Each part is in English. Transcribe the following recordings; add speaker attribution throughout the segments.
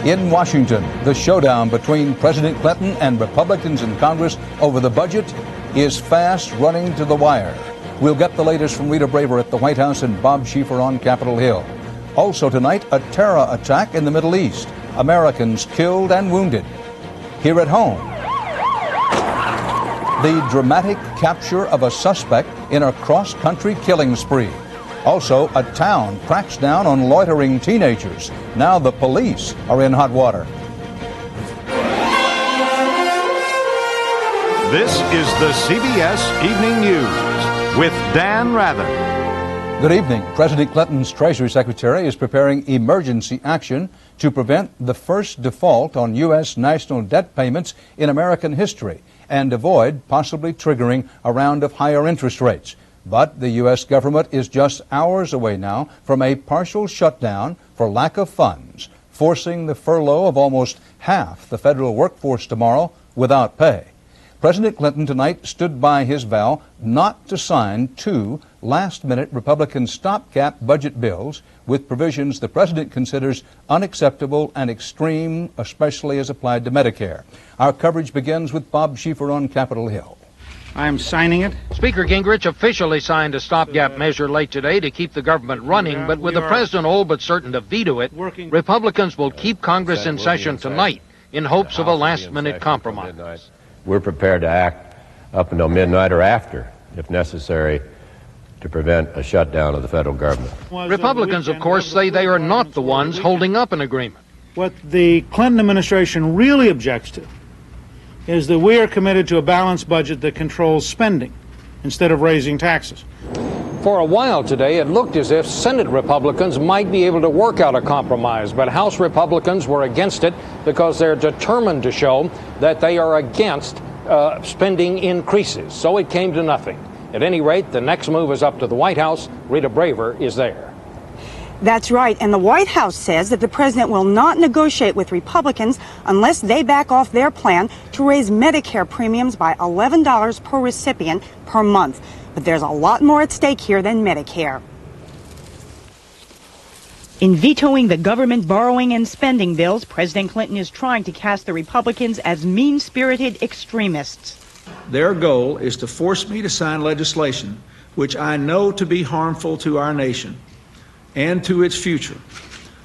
Speaker 1: In Washington, the showdown between President Clinton and Republicans in Congress over the budget is fast running to the wire. We'll get the latest from Rita Braver at the White House and Bob Schieffer on Capitol Hill. Also tonight, a terror attack in the Middle East. Americans killed and wounded. Here at home, the dramatic capture of a suspect in a cross-country killing spree. Also, a town cracks down on loitering teenagers. Now the police are in hot water.
Speaker 2: This is the CBS Evening News with Dan Rather.
Speaker 1: Good evening. President Clinton's Treasury Secretary is preparing emergency action to prevent the first default on U.S. national debt payments in American history and avoid possibly triggering a round of higher interest rates. But the U.S. government is just hours away now from a partial shutdown for lack of funds, forcing the furlough of almost half the federal workforce tomorrow without pay. President Clinton tonight stood by his vow not to sign two last-minute Republican stopgap budget bills with provisions the president considers unacceptable and extreme, especially as applied to Medicare. Our coverage begins with Bob Schieffer on Capitol Hill.
Speaker 3: I'm signing it.
Speaker 4: Speaker Gingrich officially signed a stopgap measure late today to keep the government running, but with the president all but certain to veto it, Republicans will keep Congress in session tonight in hopes of a last-minute compromise.
Speaker 5: We're prepared to act up until midnight or after, if necessary, to prevent a shutdown of the federal government.
Speaker 4: Republicans, of course, say they are not the ones holding up an agreement.
Speaker 3: What the Clinton administration really objects to is that we are committed to a balanced budget that controls spending instead of raising taxes.
Speaker 4: For a while today, it looked as if Senate Republicans might be able to work out a compromise, but House Republicans were against it because they're determined to show that they are against spending increases. So it came to nothing. At any rate, the next move is up to the White House. Rita Braver is there.
Speaker 6: That's right, and the White House says that the president will not negotiate with Republicans unless they back off their plan to raise Medicare premiums by $11 per recipient per month. But there's a lot more at stake here than Medicare. In vetoing the government borrowing and spending bills, President Clinton is trying to cast the Republicans as mean-spirited extremists.
Speaker 7: Their goal is to force me to sign legislation which I know to be harmful to our nation and to its future,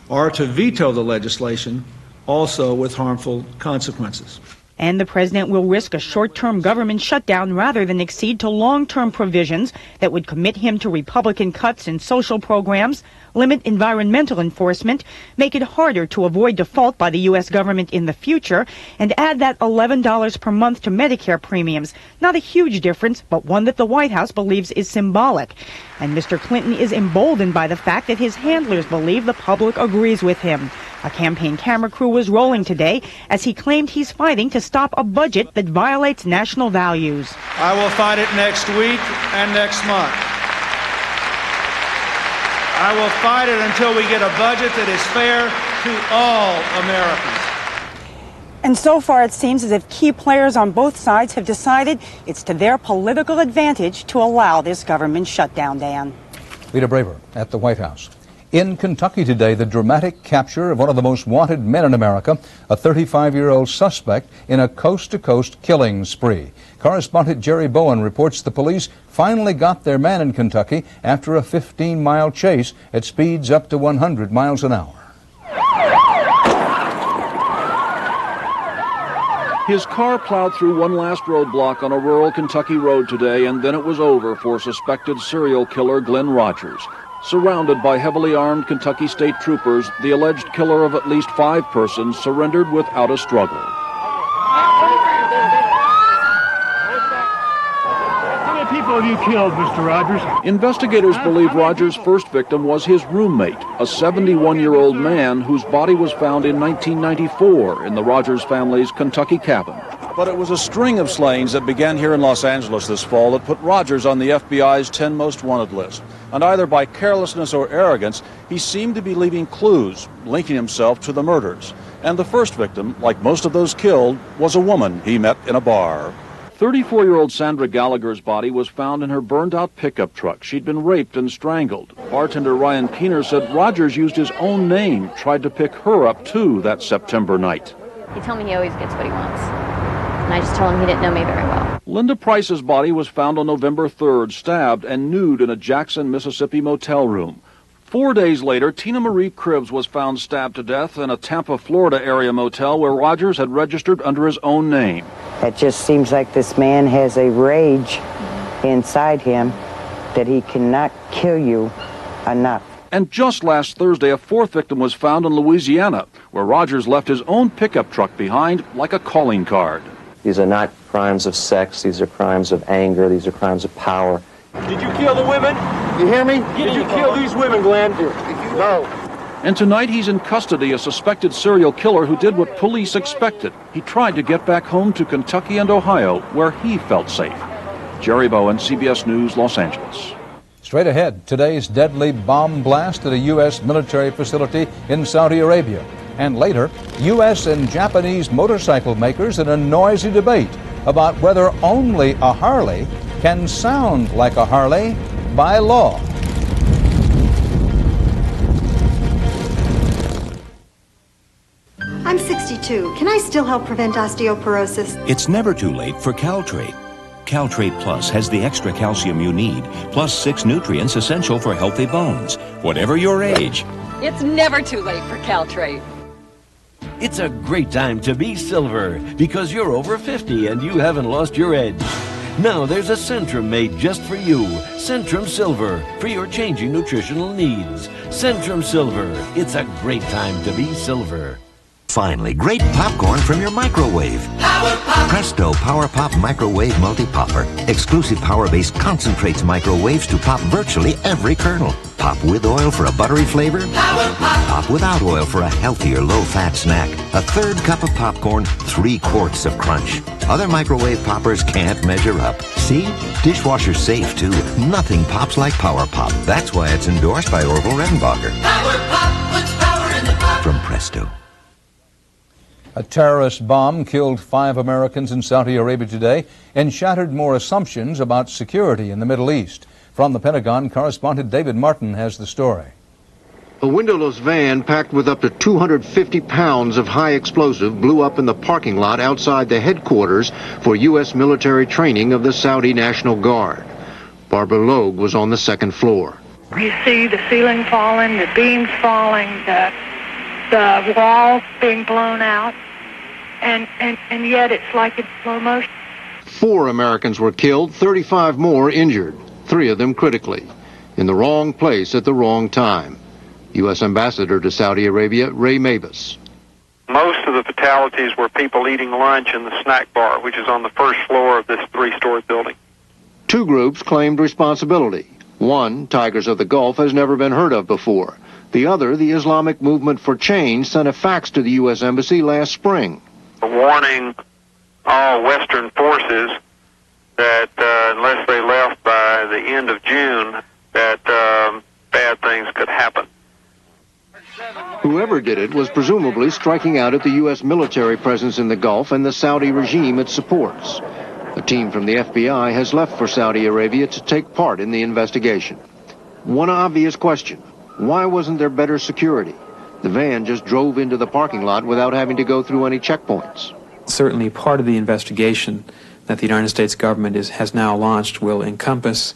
Speaker 7: or to veto the legislation also with harmful consequences.
Speaker 6: And the president will risk a short-term government shutdown rather than accede to long-term provisions that would commit him to Republican cuts in social programs, limit environmental enforcement, make it harder to avoid default by the U.S. government in the future, and add that $11 per month to Medicare premiums. Not a huge difference, but one that the White House believes is symbolic. And Mr. Clinton is emboldened by the fact that his handlers believe the public agrees with him. A campaign camera crew was rolling today as he claimed he's fighting to stop a budget that violates national values.
Speaker 7: I will fight it next week and next month. I will fight it until we get a budget that is fair to all Americans.
Speaker 6: And so far it seems as if key players on both sides have decided it's to their political advantage to allow this government shutdown, Dan.
Speaker 1: Rita Braver at the White House. In Kentucky today, the dramatic capture of one of the most wanted men in America, a 35-year-old suspect in a coast-to-coast killing spree. Correspondent Jerry Bowen reports the police finally got their man in Kentucky after a 15-mile chase at speeds up to 100 miles an hour.
Speaker 8: His car plowed through one last roadblock on a rural Kentucky road today, and then it was over for suspected serial killer Glenn Rogers. Surrounded by heavily armed Kentucky state troopers, the alleged killer of at least 5 persons surrendered without a struggle.
Speaker 9: How many people have you killed, Mr. Rogers?
Speaker 8: Investigators believe Rogers' first victim was his roommate, a 71-year-old man whose body was found in 1994 in the Rogers family's Kentucky cabin.
Speaker 10: But it was a string of slayings that began here in Los Angeles this fall that put Rogers on the FBI's 10 most wanted list. And either by carelessness or arrogance, he seemed to be leaving clues, linking himself to the murders. And the first victim, like most of those killed, was a woman he met in a bar.
Speaker 8: 34-year-old Sandra Gallagher's body was found in her burned-out pickup truck. She'd been raped and strangled. Bartender Ryan Keener said Rogers used his own name, tried to pick her up, too, that September night.
Speaker 11: He told me he always gets what he wants, and I just told him he didn't know me very well.
Speaker 8: Linda Price's body was found on November 3rd, stabbed and nude in a Jackson, Mississippi motel room. 4 days later, Tina Marie Cribbs was found stabbed to death in a Tampa, Florida area motel where Rogers had registered under his own name.
Speaker 12: It just seems like this man has a rage inside him that he cannot kill you enough.
Speaker 8: And just last Thursday, a fourth victim was found in Louisiana, where Rogers left his own pickup truck behind like a calling card.
Speaker 13: These are not crimes of sex. These are crimes of anger. These are crimes of power.
Speaker 14: Did you kill the women? You hear me? Did you kill these women, Glenn? No.
Speaker 8: And tonight he's in custody, a suspected serial killer who did what police expected. He tried to get back home to Kentucky and Ohio, where he felt safe. Jerry Bowen, CBS News, Los Angeles.
Speaker 1: Straight ahead, today's deadly bomb blast at a U.S. military facility in Saudi Arabia. And later, U.S. and Japanese motorcycle makers in a noisy debate about whether only a Harley can sound like a Harley by law.
Speaker 15: I'm 62. Can I still help prevent osteoporosis?
Speaker 16: It's never too late for Caltrate. Caltrate Plus has the extra calcium you need, plus 6 nutrients essential for healthy bones, whatever your age.
Speaker 17: It's never too late for Caltrate.
Speaker 18: It's a great time to be silver because you're over 50 and you haven't lost your edge. Now there's a Centrum made just for you. Centrum Silver for your changing nutritional needs. Centrum Silver. It's a great time to be silver.
Speaker 19: Finally, great popcorn from your microwave. Power Pop. Presto Power Pop Microwave Multi-Popper. Exclusive power-based concentrates microwaves to pop virtually every kernel. Pop with oil for a buttery flavor. Power Pop. Pop without oil for a healthier, low-fat snack. A third cup of popcorn, 3 quarts of crunch. Other microwave poppers can't measure up. See? Dishwasher safe, too. Nothing pops like Power Pop. That's why it's endorsed by Orville Redenbacher.
Speaker 20: Power Pop puts power in the pop.
Speaker 19: From Presto.
Speaker 1: A terrorist bomb killed 5 Americans in Saudi Arabia today and shattered more assumptions about security in the Middle East. From the Pentagon, correspondent David Martin has the story.
Speaker 21: A windowless van packed with up to 250 pounds of high explosive blew up in the parking lot outside the headquarters for U.S. military training of the Saudi National Guard. Barbara Logue was on the 2nd floor.
Speaker 22: You see the ceiling falling, the beams falling, the walls being blown out, and yet it's like in slow motion.
Speaker 21: 4 Americans were killed, 35 more injured, 3 of them critically, in the wrong place at the wrong time. U.S. Ambassador to Saudi Arabia, Ray Mabus.
Speaker 23: Most of the fatalities were people eating lunch in the snack bar, which is on the 1st floor of this 3-story building.
Speaker 21: 2 groups claimed responsibility. One, Tigers of the Gulf, has never been heard of before. The other, the Islamic Movement for Change, sent a fax to the U.S. Embassy last spring.
Speaker 23: Warning all Western forces that unless they left by the end of June, that bad things could happen.
Speaker 21: Whoever did it was presumably striking out at the U.S. military presence in the Gulf and the Saudi regime it supports. A team from the FBI has left for Saudi Arabia to take part in the investigation. One obvious question: why wasn't there better security? The van just drove into the parking lot without having to go through any checkpoints.
Speaker 24: Certainly part of the investigation that the United States government has now launched will encompass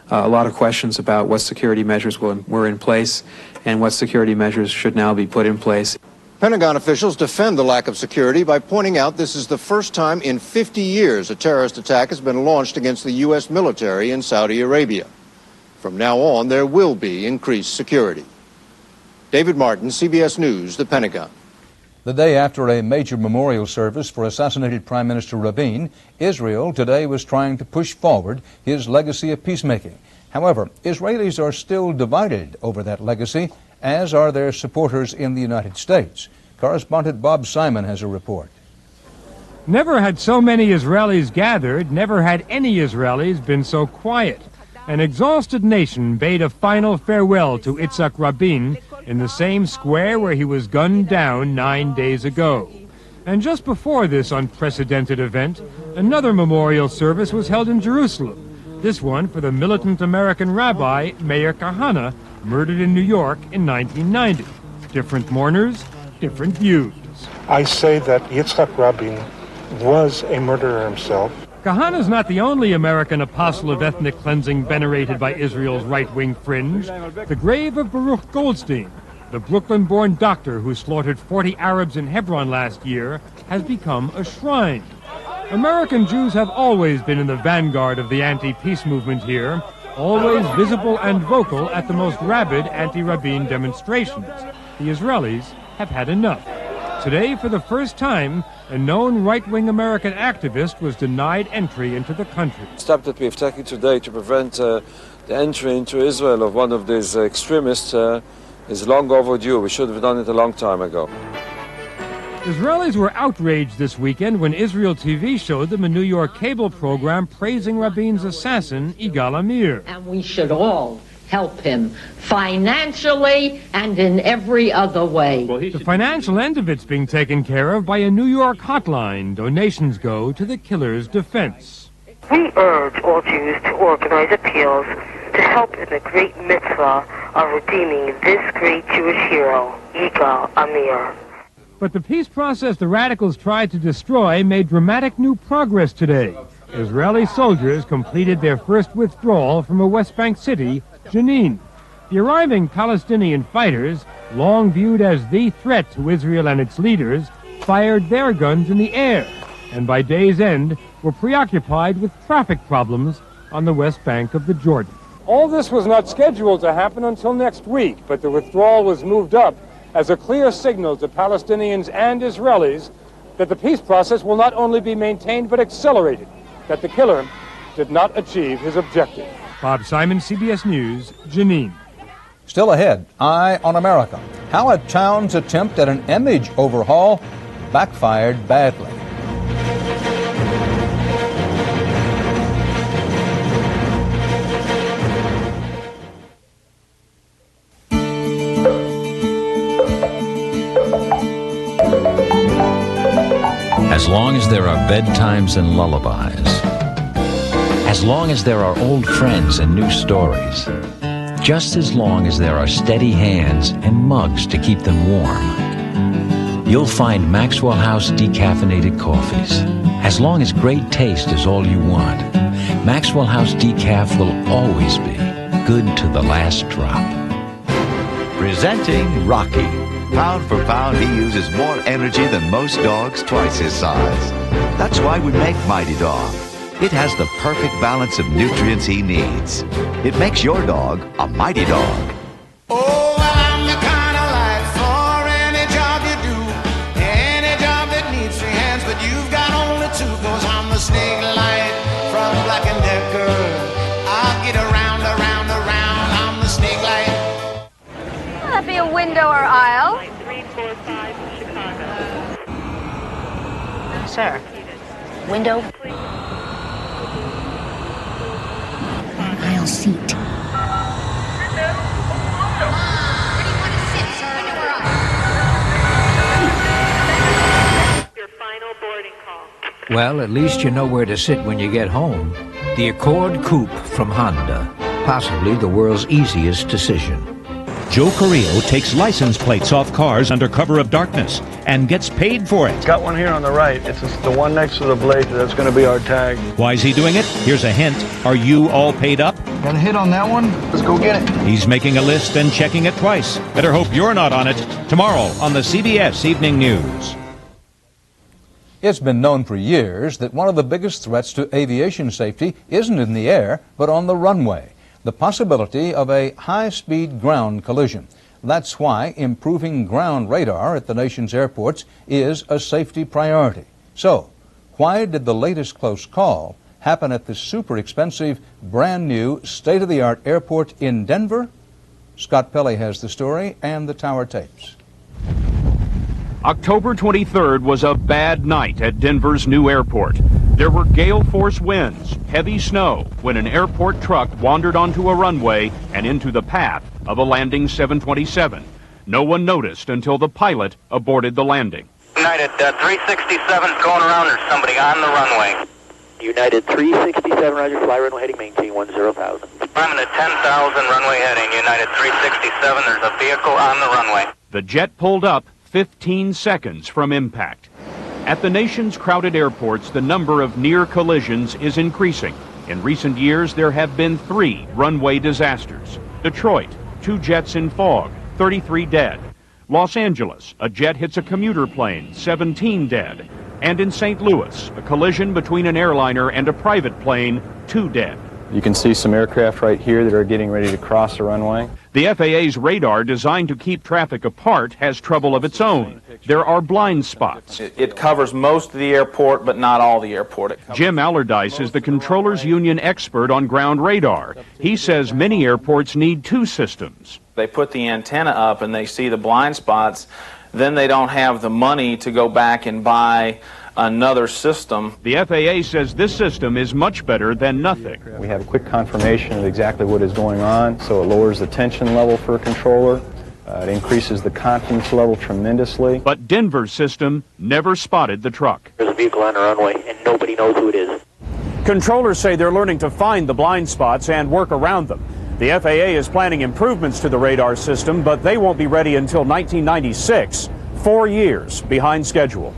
Speaker 24: a lot of questions about what security measures were in place and what security measures should now be put in place.
Speaker 21: Pentagon officials defend the lack of security by pointing out this is the first time in 50 years a terrorist attack has been launched against the U.S. military in Saudi Arabia. From now on, there will be increased security. David Martin, CBS News, the Pentagon.
Speaker 1: The day after a major memorial service for assassinated Prime Minister Rabin, Israel today was trying to push forward his legacy of peacemaking. However, Israelis are still divided over that legacy, as are their supporters in the United States. Correspondent Bob Simon has a report.
Speaker 9: Never had so many Israelis gathered, never had any Israelis been so quiet. An exhausted nation bade a final farewell to Yitzhak Rabin in the same square where he was gunned down 9 days ago. And just before this unprecedented event, another memorial service was held in Jerusalem. This one for the militant American rabbi, Meir Kahane, murdered in New York in 1990. Different mourners, different views.
Speaker 2: I say that Yitzhak Rabin was a murderer himself.
Speaker 9: Kahane is not the only American apostle of ethnic cleansing venerated by Israel's right-wing fringe. The grave of Baruch Goldstein, the Brooklyn-born doctor who slaughtered 40 Arabs in Hebron last year, has become a shrine. American Jews have always been in the vanguard of the anti-peace movement here, always visible and vocal at the most rabid anti-Rabin demonstrations. The Israelis have had enough. Today, for the first time, a known right-wing American activist was denied entry into the country.
Speaker 3: The step that we've taken today to prevent the entry into Israel of one of these extremists is long overdue. We should have done it a long time ago.
Speaker 9: Israelis were outraged this weekend when Israel TV showed them a New York cable program praising Rabin's assassin, Yigal Amir.
Speaker 4: And we should all help him financially and in every other way.
Speaker 9: The financial end of it's being taken care of by a New York hotline. Donations go to the killer's defense.
Speaker 5: We urge all Jews to organize appeals to help in the great mitzvah of redeeming this great Jewish hero, Yigal Amir.
Speaker 9: But the peace process the radicals tried to destroy made dramatic new progress today. Israeli soldiers completed their first withdrawal from a West Bank city, Jenin. The arriving Palestinian fighters, long viewed as the threat to Israel and its leaders, fired their guns in the air, and by day's end were preoccupied with traffic problems on the West Bank of the Jordan.
Speaker 25: All this was not scheduled to happen until next week, but the withdrawal was moved up as a clear signal to Palestinians and Israelis that the peace process will not only be maintained but accelerated, that the killer did not achieve his objective.
Speaker 9: Bob Simon, CBS News, Jenin.
Speaker 1: Still ahead, Eye on America. How a town's attempt at an image overhaul backfired badly.
Speaker 26: As long as there are bedtimes and lullabies, as long as there are old friends and new stories, just as long as there are steady hands and mugs to keep them warm, you'll find Maxwell House decaffeinated coffees. As long as great taste is all you want, Maxwell House decaf will always be good to the last drop.
Speaker 27: Presenting Rocky. Pound for pound, he uses more energy than most dogs, twice his size. That's why we make Mighty Dog. It has the perfect balance of nutrients he needs. It makes your dog a mighty dog.
Speaker 20: Oh, well, I'm the kind of light for any job you do. Any job that needs three hands, but you've got only two. 'Cause I'm the snake light from Black & Decker. I'll get around, around, around. I'm the snake light.
Speaker 11: Will that be a window or aisle?
Speaker 22: 345 Chicago.
Speaker 11: Sir. Window?
Speaker 28: Aisle seat.
Speaker 22: Your final boarding call.
Speaker 29: Well, at least you know where to sit when you get home. The Accord Coupe from Honda. Possibly the world's easiest decision.
Speaker 30: Joe Carrillo takes license plates off cars under cover of darkness and gets paid for it.
Speaker 31: Got one here on the right. It's the one next to the blade. That's going to be our tag.
Speaker 30: Why is he doing it? Here's a hint. Are you all paid up?
Speaker 31: Got a hit on that one? Let's go get it.
Speaker 30: He's making a list and checking it twice. Better hope you're not on it. Tomorrow on the CBS Evening News.
Speaker 1: It's been known for years that one of the biggest threats to aviation safety isn't in the air, but on the runway. The possibility of a high-speed ground collision. That's why improving ground radar at the nation's airports is a safety priority. So, why did the latest close call happen at the super expensive, brand new, state-of-the-art airport in Denver? Scott Pelley has the story and the tower tapes.
Speaker 10: October 23rd was a bad night at Denver's new airport. There were gale force winds, heavy snow, when an airport truck wandered onto a runway and into the path of a landing 727. No one noticed until the pilot aborted the landing.
Speaker 6: United 367's going around. There's somebody on the runway.
Speaker 7: United 367, roger, fly runway heading, maintain 10,000.
Speaker 6: Climbing to 10,000, runway heading. United 367, there's a vehicle on the runway.
Speaker 30: The jet pulled up 15 seconds from impact. At the nation's crowded airports, the number of near collisions is increasing. In recent years, there have been 3 runway disasters. Detroit, 2 jets in fog, 33 dead. Los Angeles, a jet hits a commuter plane, 17 dead. And in St. Louis, a collision between an airliner and a private plane, 2 dead.
Speaker 31: You can see some aircraft right here that are getting ready to cross the runway.
Speaker 30: The FAA's radar, designed to keep traffic apart, has trouble of its own. There are blind spots.
Speaker 8: It covers most of the airport, but not all the airport.
Speaker 30: Jim Allardyce is the Controllers Union expert on ground radar. He says many airports need 2 systems.
Speaker 8: They put the antenna up and they see the blind spots, then they don't have the money to go back and buy another system.
Speaker 30: The FAA says this system is much better than nothing.
Speaker 31: We have a quick confirmation of exactly what is going on, so it lowers the tension level for a controller. It increases the confidence level tremendously.
Speaker 30: But Denver's system never spotted the truck.
Speaker 7: There's a vehicle on the runway and nobody knows who it is.
Speaker 30: Controllers say they're learning to find the blind spots and work around them. The FAA is planning improvements to the radar system, but they won't be ready until 1996, 4 years behind schedule.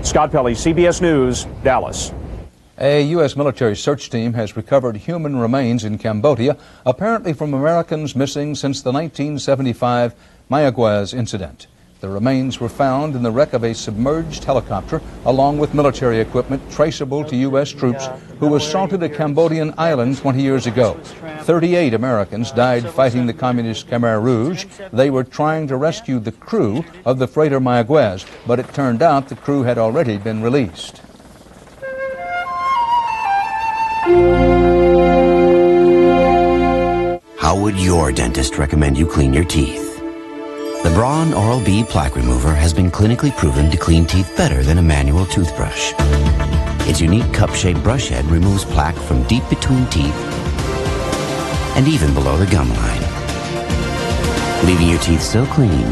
Speaker 30: Scott Pelley, CBS News, Dallas.
Speaker 1: A U.S. military search team has recovered human remains in Cambodia, apparently from Americans missing since the 1975 Mayaguez incident. The remains were found in the wreck of a submerged helicopter, along with military equipment traceable to U.S. troops who assaulted a Cambodian island 20 years ago. 38 Americans died fighting the communist Khmer Rouge. They were trying to rescue the crew of the freighter Mayaguez, but it turned out the crew had already been released.
Speaker 12: How would your dentist recommend you clean your teeth? The Braun Oral-B Plaque Remover has been clinically proven to clean teeth better than a manual toothbrush. Its unique cup-shaped brush head removes plaque from deep between teeth and even below the gum line, leaving your teeth so clean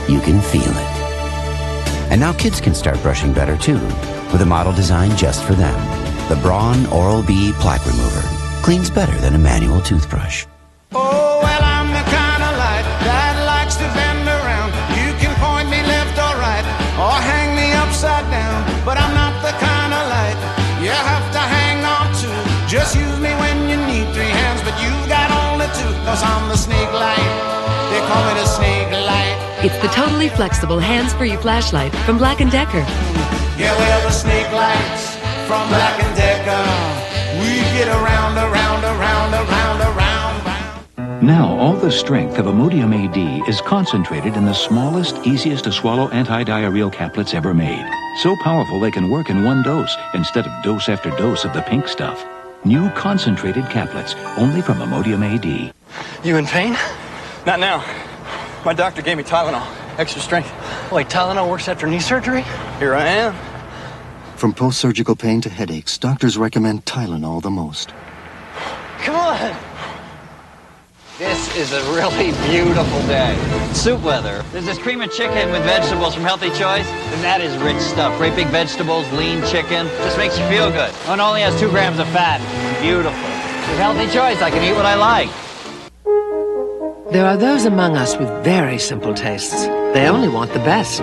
Speaker 12: you can feel it. And now kids can start brushing better too, with a model designed just for them. The Braun Oral-B Plaque Remover cleans better than a manual toothbrush.
Speaker 20: Oh, well, I'm the kind of light that likes to bend around. You can point me left or right, or hang me upside down, but I'm not the kind of light you have to hang on to. Just use me when you need 3 hands, but you've got only 2, 'cause I'm the snake light. They call me the snake light.
Speaker 13: It's the totally flexible hands-free flashlight from Black & Decker.
Speaker 20: Yeah, we're the snake lights from Black & Decker. We get around, around, around, around, around.
Speaker 14: Now, all the strength of Imodium AD is concentrated in the smallest, easiest to swallow anti-diarrheal caplets ever made. So powerful they can work in one dose instead of dose after dose of the pink stuff. New concentrated caplets, only from Imodium AD.
Speaker 15: You in pain? Not now. My doctor gave me Tylenol, extra strength. Wait, Tylenol works after knee surgery? Here I am.
Speaker 16: From post-surgical pain to headaches, doctors recommend Tylenol the most.
Speaker 15: Come on! This is a really beautiful day. Soup weather. There's this cream of chicken with vegetables from Healthy Choice, and that is rich stuff. Great big vegetables, lean chicken. Just makes you feel good. Oh, and only has 2 grams of fat. Beautiful. With Healthy Choice, I can eat what I like.
Speaker 17: There are those among us with very simple tastes. They only want the best.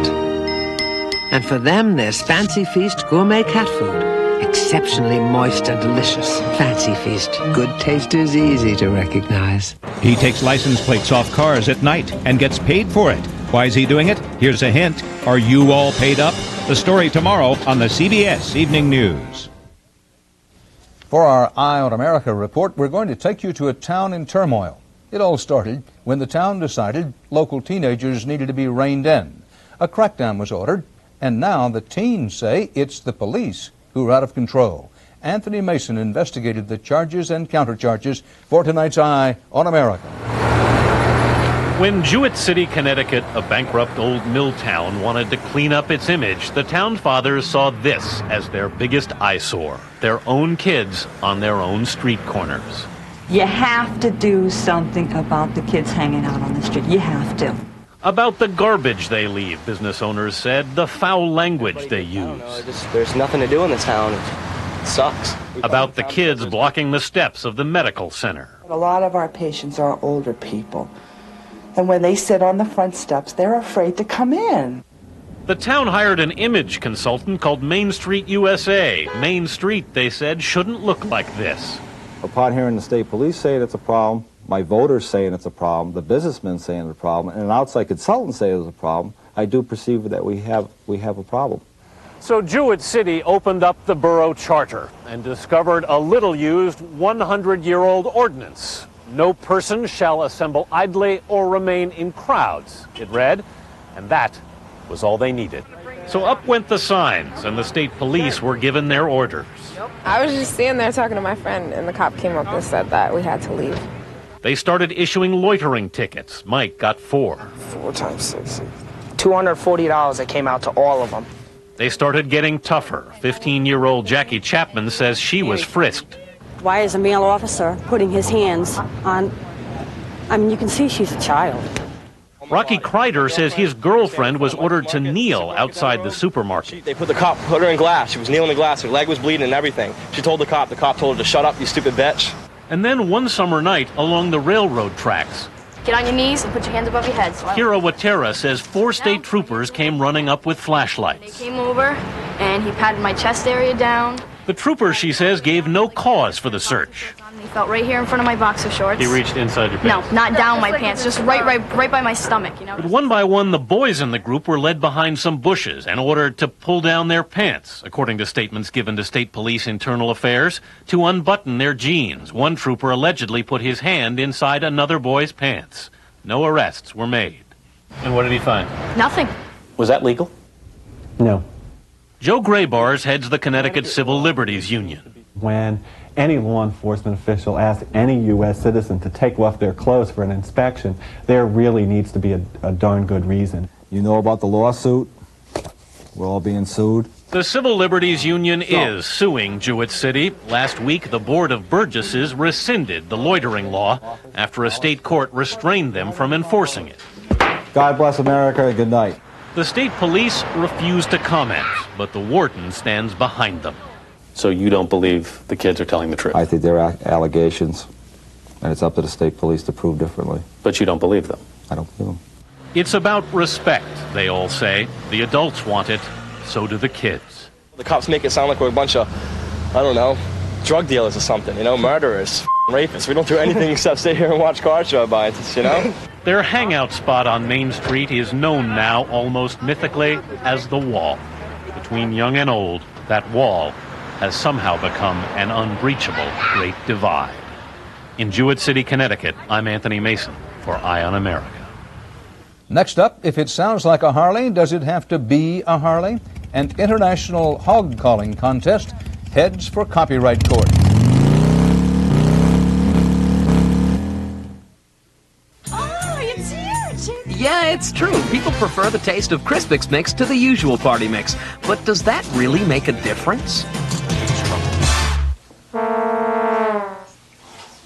Speaker 17: And for them, there's Fancy Feast gourmet cat food. Exceptionally moist and delicious. Fancy Feast. Good taste is easy to recognize.
Speaker 30: He takes license plates off cars at night and gets paid for it. Why is he doing it? Here's a hint. Are you all paid up? The story tomorrow on the CBS Evening News.
Speaker 1: For our Eye on America report, we're going to take you to a town in turmoil. It all started when the town decided local teenagers needed to be reined in. A crackdown was ordered, and now the teens say it's the police who are out of control. Anthony Mason investigated the charges and countercharges for tonight's Eye on America.
Speaker 18: When Jewett City, Connecticut, a bankrupt old mill town, wanted to clean up its image, the town fathers saw this as their biggest eyesore: their own kids on their own street corners.
Speaker 19: You have to do something about the kids hanging out on the street. You have to.
Speaker 18: About the garbage they leave, business owners said, the foul language they use.
Speaker 2: There's nothing to do in this town. It sucks.
Speaker 18: About the kids blocking the steps of the medical center.
Speaker 3: A lot of our patients are older people. And when they sit on the front steps, they're afraid to come in.
Speaker 18: The town hired an image consultant called Main Street USA. Main Street, they said, shouldn't look like this.
Speaker 4: Upon hearing the state police saying it's a problem, my voters saying it's a problem, the businessmen saying it's a problem, and an outside consultant saying it's a problem, I do perceive that we have a problem.
Speaker 18: So Jewett City opened up the borough charter and discovered a little-used 100-year-old ordinance. No person shall assemble idly or remain in crowds, it read, and that was all they needed. So up went the signs, and the state police were given their orders.
Speaker 5: I was just standing there talking to my friend, and the cop came up and said that we had to leave.
Speaker 18: They started issuing loitering tickets. Mike got 4.
Speaker 5: 4 times 6. $240 that came out to all of them.
Speaker 18: They started getting tougher. 15-year-old Jackie Chapman says she was frisked.
Speaker 9: Why is a male officer putting his hands on... I mean, you can see she's a child.
Speaker 18: Rocky Kreider says his girlfriend was ordered to kneel outside the supermarket.
Speaker 2: They put her in glass. She was kneeling in glass. Her leg was bleeding and everything. She told the cop told her to shut up, you stupid bitch.
Speaker 18: And then one summer night along the railroad tracks,
Speaker 11: Get on your knees and put your hands above your head.
Speaker 18: Kira Watera says 4 state troopers came running up with flashlights.
Speaker 11: They came over and he patted my chest area down.
Speaker 18: The troopers, she says, gave no cause for the search.
Speaker 11: He felt right here in front of my boxer shorts.
Speaker 18: He reached inside your pants?
Speaker 11: No, not down my pants, just right by my stomach, you know.
Speaker 18: But one by one, the boys in the group were led behind some bushes and ordered to pull down their pants, according to statements given to State Police Internal Affairs, to unbutton their jeans. One trooper allegedly put his hand inside another boy's pants. No arrests were made. And what did he find?
Speaker 11: Nothing.
Speaker 2: Was that legal?
Speaker 4: No.
Speaker 18: Joe Graybars heads the Connecticut Civil Liberties Union.
Speaker 4: When any law enforcement official asks any U.S. citizen to take off their clothes for an inspection, there really needs to be a darn good reason. You know about the lawsuit? We're all being sued.
Speaker 18: The Civil Liberties Union is suing Jewett City. Last week, the Board of Burgesses rescinded the loitering law after a state court restrained them from enforcing it.
Speaker 4: God bless America, and good night.
Speaker 18: The state police refuse to comment, but the warden stands behind them.
Speaker 2: So you don't believe the kids are telling the truth?
Speaker 4: I think they're allegations, and it's up to the state police to prove differently.
Speaker 2: But you don't believe them?
Speaker 4: I don't believe them.
Speaker 18: It's about respect, they all say. The adults want it, so do the kids.
Speaker 2: The cops make it sound like we're a bunch of, I don't know, drug dealers or something, you know, murderers, rapists. We don't do anything except sit here and watch cars drive by us, you know?
Speaker 18: Their hangout spot on Main Street is known now almost mythically as the Wall. Between young and old, that wall has somehow become an unbreachable Great Divide. In Jewett City, Connecticut, I'm Anthony Mason for Eye on America.
Speaker 1: Next up, if it sounds like a Harley, does it have to be a Harley? An international hog calling contest heads for copyright court.
Speaker 19: Yeah, it's true. People prefer the taste of Crispix Mix to the usual party mix. But does that really make a difference?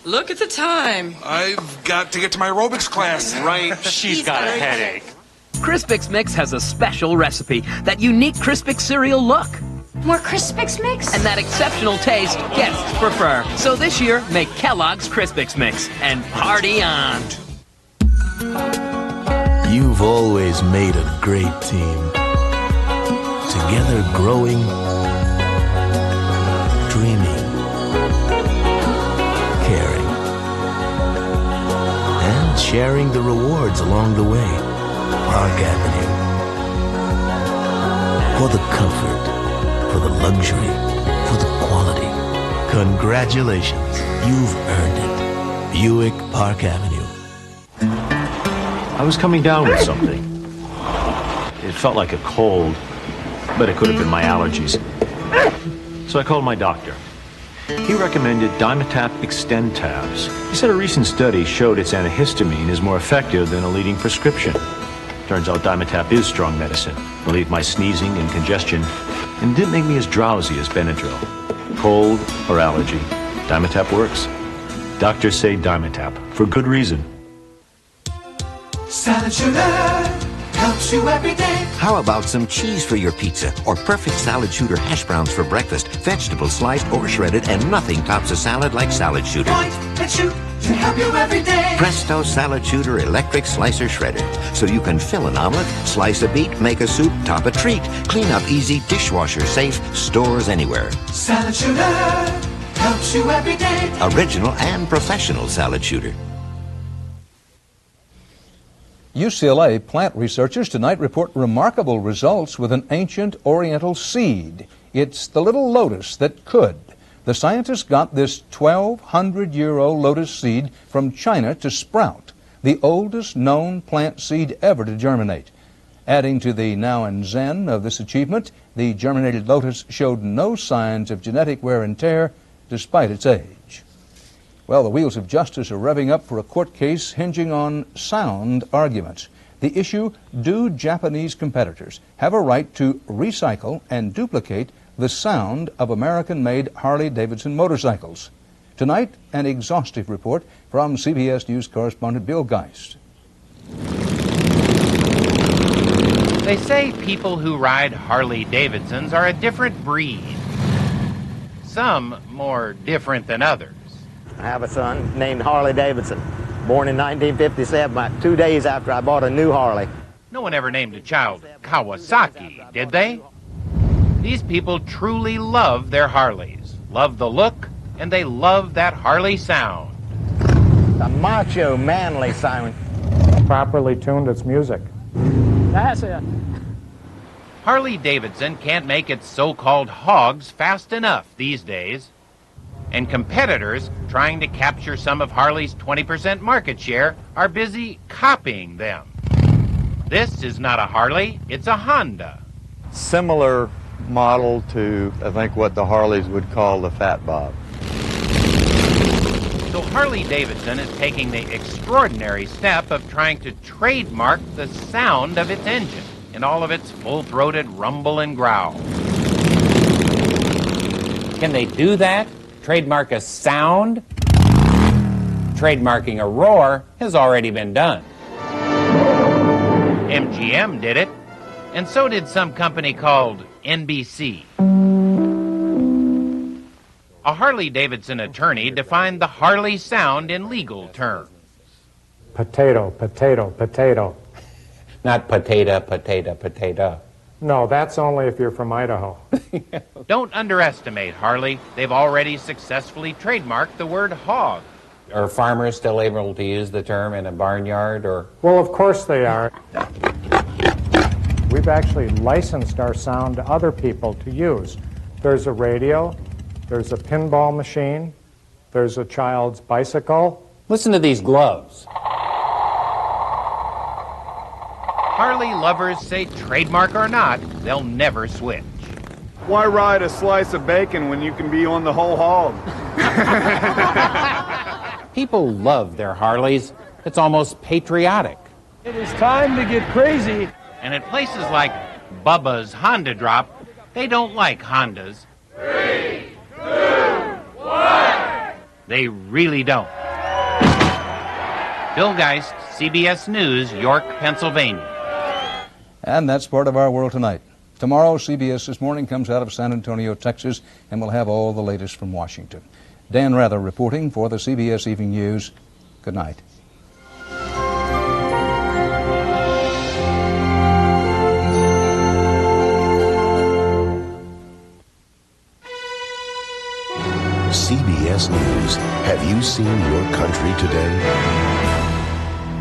Speaker 21: Look at the time.
Speaker 23: I've got to get to my aerobics class.
Speaker 19: Right, she's got a headache. Crispix Mix has a special recipe, that unique Crispix cereal look. More Crispix Mix? And that exceptional taste guests prefer. So this year, make Kellogg's Crispix Mix and party on.
Speaker 24: You've always made a great team. Together growing, dreaming, caring, and sharing the rewards along the way. Park Avenue. For the comfort, for the luxury, for the quality. Congratulations, you've earned it. Buick Park Avenue.
Speaker 14: I was coming down with something. It felt like a cold, but it could have been my allergies. So I called my doctor. He recommended Dimetap Extend tabs. He said a recent study showed its antihistamine is more effective than a leading prescription. Turns out Dimetap is strong medicine. Relieved my sneezing and congestion, and didn't make me as drowsy as Benadryl. Cold or allergy, Dimetap works. Doctors say Dimetap, for good reason.
Speaker 20: Salad sugar helps you every day.
Speaker 12: How about some cheese for your pizza or perfect salad shooter hash browns for breakfast, vegetables sliced or shredded, and nothing tops a salad like salad shooter.
Speaker 20: Point and shoot to help you every day.
Speaker 12: Presto Salad Shooter Electric Slicer Shredder. So you can fill an omelet, slice a beet, make a soup, top a treat. Clean up easy, dishwasher safe, stores anywhere.
Speaker 20: Salad sugar helps you every day.
Speaker 12: Original and professional salad shooter.
Speaker 1: UCLA plant researchers tonight report remarkable results with an ancient oriental seed. It's the little lotus that could. The scientists got this 1,200-year-old lotus seed from China to sprout, the oldest known plant seed ever to germinate. Adding to the now and zen of this achievement, the germinated lotus showed no signs of genetic wear and tear despite its age. Well, the wheels of justice are revving up for a court case hinging on sound arguments. The issue, do Japanese competitors have a right to recycle and duplicate the sound of American-made Harley-Davidson motorcycles? Tonight, an exhaustive report from CBS News correspondent Bill Geist.
Speaker 6: They say people who ride Harley-Davidsons are a different breed. Some more different than others.
Speaker 8: I have a son named Harley Davidson, born in 1957, about 2 days after I bought a new Harley.
Speaker 6: No one ever named a child Kawasaki, did they? These people truly love their Harleys, love the look, and they love that Harley sound.
Speaker 8: A macho, manly sound.
Speaker 10: Properly tuned its music.
Speaker 8: That's it.
Speaker 6: Harley-Davidson can't make its so-called hogs fast enough these days. And competitors trying to capture some of Harley's 20% market share are busy copying them. This is not a Harley, it's a Honda.
Speaker 21: Similar model to, I think, what the Harleys would call the Fat Bob.
Speaker 6: So Harley-Davidson is taking the extraordinary step of trying to trademark the sound of its engine in all of its full-throated rumble and growl. Can they do that? Trademark a sound? Trademarking a roar has already been done. MGM did it, and so did some company called NBC. A Harley-Davidson attorney defined the Harley sound in legal terms.
Speaker 10: Potato, potato, potato.
Speaker 6: Not potato, potato, potato.
Speaker 10: No, that's only if you're from Idaho.
Speaker 6: Don't underestimate Harley. They've already successfully trademarked the word hog. Are farmers still able to use the term in a barnyard or?
Speaker 10: Well, of course they are. We've actually licensed our sound to other people to use. There's a radio, there's a pinball machine, there's a child's bicycle.
Speaker 6: Listen to these gloves. Harley lovers say trademark or not, they'll never switch.
Speaker 22: Why ride a slice of bacon when you can be on the whole hog?
Speaker 6: People love their Harleys. It's almost patriotic.
Speaker 22: It is time to get crazy.
Speaker 6: And at places like Bubba's Honda Drop, they don't like Hondas.
Speaker 20: 3, 2, 1.
Speaker 6: They really don't. Bill Geist, CBS News, York, Pennsylvania.
Speaker 1: And that's part of our world tonight. Tomorrow, CBS This Morning comes out of San Antonio, Texas, and we'll have all the latest from Washington. Dan Rather reporting for the CBS Evening News. Good night.
Speaker 24: CBS News. Have you seen your country today?